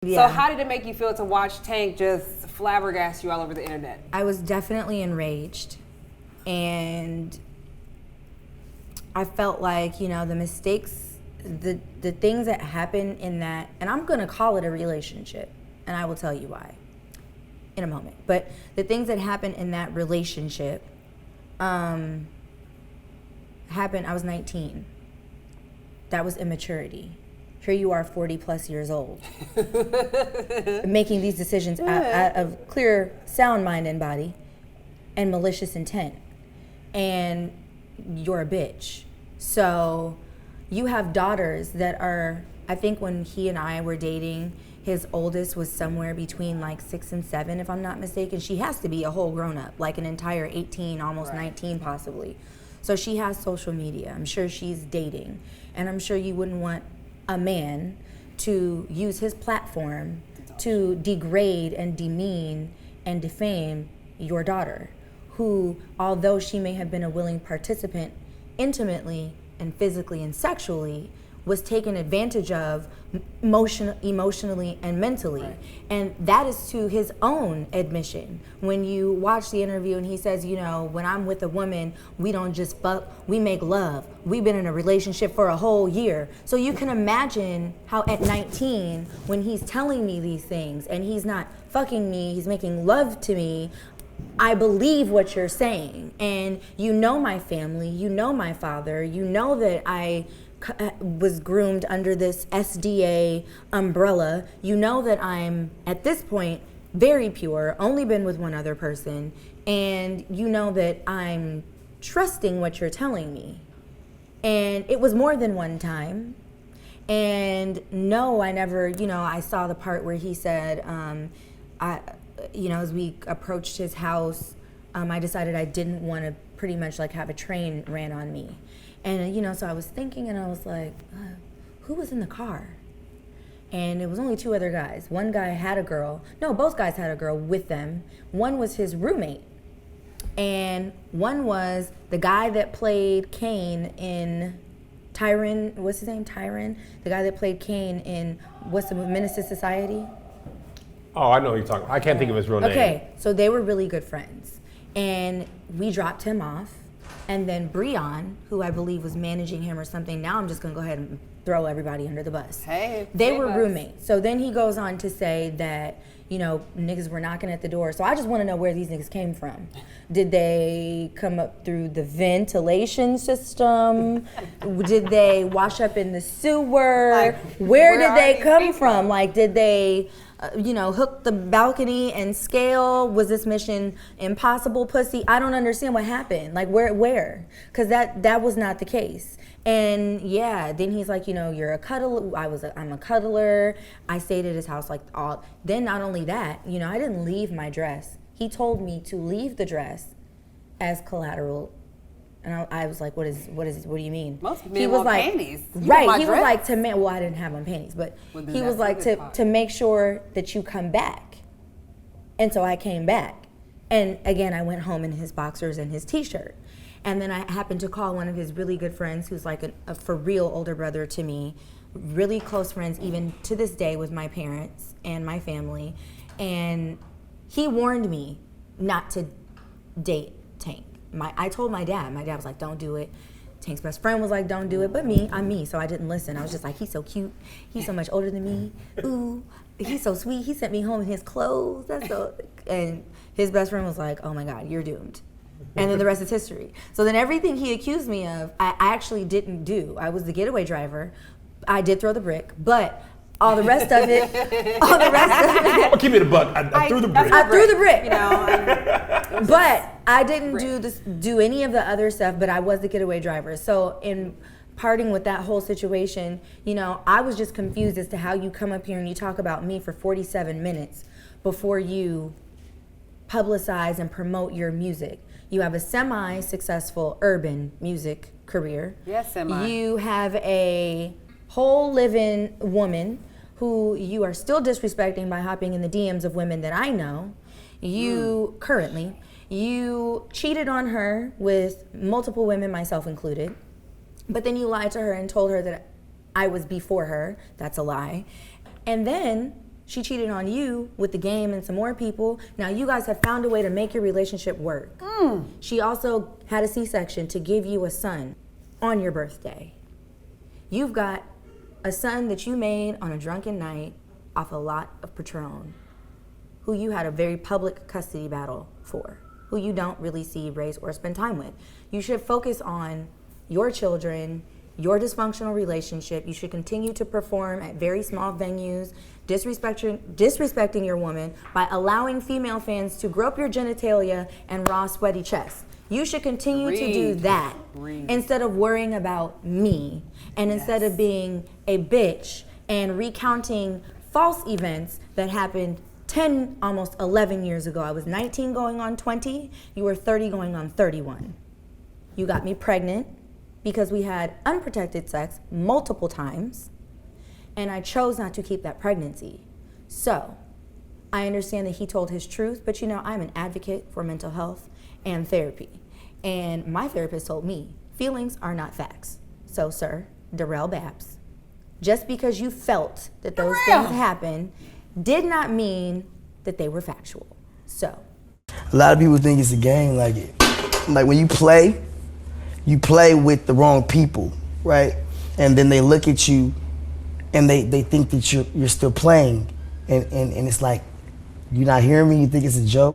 Yeah. So how did it make you feel to watch Tank just flabbergast you all over the internet? I was definitely enraged, and I felt like, the mistakes, the things that happen in that, and I'm gonna call it a relationship, and I will tell you why in a moment. But the things that happen in that relationship happened. I was 19. That was immaturity. Here you are, 40 plus years old, making these decisions out of clear, sound mind and body and malicious intent. And you're a bitch. So you have daughters that are, I think when he and I were dating, his oldest was somewhere between like 6 and 7, if I'm not mistaken. She has to be a whole grown up, like an entire 18, almost 19 possibly. So she has social media. I'm sure she's dating. And I'm sure you wouldn't want a man to use his platform to degrade and demean and defame your daughter, who, although she may have been a willing participant intimately and physically and sexually, was taken advantage of emotionally and mentally. Right. And that is to his own admission. When you watch the interview and he says, when I'm with a woman, we don't just fuck, we make love. We've been in a relationship for a whole year. So you can imagine how at 19, when he's telling me these things and he's not fucking me, he's making love to me, I believe what you're saying. And my family, my father, that I was groomed under this SDA umbrella. That I'm, at this point, very pure, only been with one other person, and that I'm trusting what you're telling me. And it was more than one time. And no, I never, I saw the part where he said, as we approached his house, I decided I didn't want to pretty much like have a train ran on me. And, so I was thinking and I was like, who was in the car? And it was only 2 other guys. One guy had a girl. No, both guys had a girl with them. One was his roommate. And one was the guy that played Kane in Tyron. What's his name? Tyron? The guy that played Kane in, what's the Moniece Society? Oh, I know what you're talking about. I can't think of his real name. Okay, so they were really good friends. And we dropped him off. And then Breon, who I believe was managing him or something, now I'm just going to go ahead and throw everybody under the bus. They were roommates. So then he goes on to say that, niggas were knocking at the door. So I just want to know where these niggas came from. Did they come up through the ventilation system? Did they wash up in the sewer? Where did they come from? Like, did they... hook the balcony and scale? Was this Mission Impossible pussy? I don't understand what happened. Like where? Because that was not the case. And yeah, then he's like, you're a cuddler. I'm a cuddler. I stayed at his house like all. Then not only that, I didn't leave my dress. He told me to leave the dress as collateral. And I was like, what do you mean? Most men want panties. Right, he was like to me, well, I didn't have on panties, but he was like to make sure that you come back. And so I came back. And again, I went home in his boxers and his t-shirt. And then I happened to call one of his really good friends who's like a for real older brother to me, really close friends even to this day with my parents and my family. And he warned me not to date Tank. I told my dad was like, don't do it. Tank's best friend was like, don't do it. But I'm me, so I didn't listen. I was just like, he's so cute. He's so much older than me. Ooh, he's so sweet. He sent me home in his clothes. And his best friend was like, oh my God, you're doomed. And then the rest is history. So then everything he accused me of, I actually didn't do. I was the getaway driver. I did throw the brick, but all the rest of it. I'll give you the buck. I threw the brick. I threw the brick. But I didn't do any of the other stuff, but I was the getaway driver. So in parting with that whole situation, I was just confused as to how you come up here and you talk about me for 47 minutes before you publicize and promote your music. You have a semi-successful urban music career. Yes, semi. You have a whole living woman who you are still disrespecting by hopping in the DMs of women that I know. You cheated on her with multiple women, myself included. But then you lied to her and told her that I was before her. That's a lie. And then She cheated on you with the game and some more people. Now you guys have found a way to make your relationship work. She also had a C-section to give you a son on your birthday. You've got a son that you made on a drunken night off a lot of Patron, who you had a very public custody battle for, who you don't really see, raise, or spend time with. You should focus on your children, your dysfunctional relationship. You should continue to perform at very small venues, disrespecting your woman by allowing female fans to grope your genitalia and raw, sweaty chest. You should continue to do that instead of worrying about me and instead of being a bitch and recounting false events that happened 10, almost 11 years ago. I was 19 going on 20. You were 30 going on 31. You got me pregnant because we had unprotected sex multiple times, and I chose not to keep that pregnancy. So I understand that he told his truth, but you know, I'm an advocate for mental health and therapy. And my therapist told me, feelings are not facts. So sir, Darrell Babs, just because you felt that those things happened did not mean that they were factual. So. A lot of people think it's a game, like when you play with the wrong people, right? And then they look at you and they think that you're still playing. And it's like, you're not hearing me, you think it's a joke?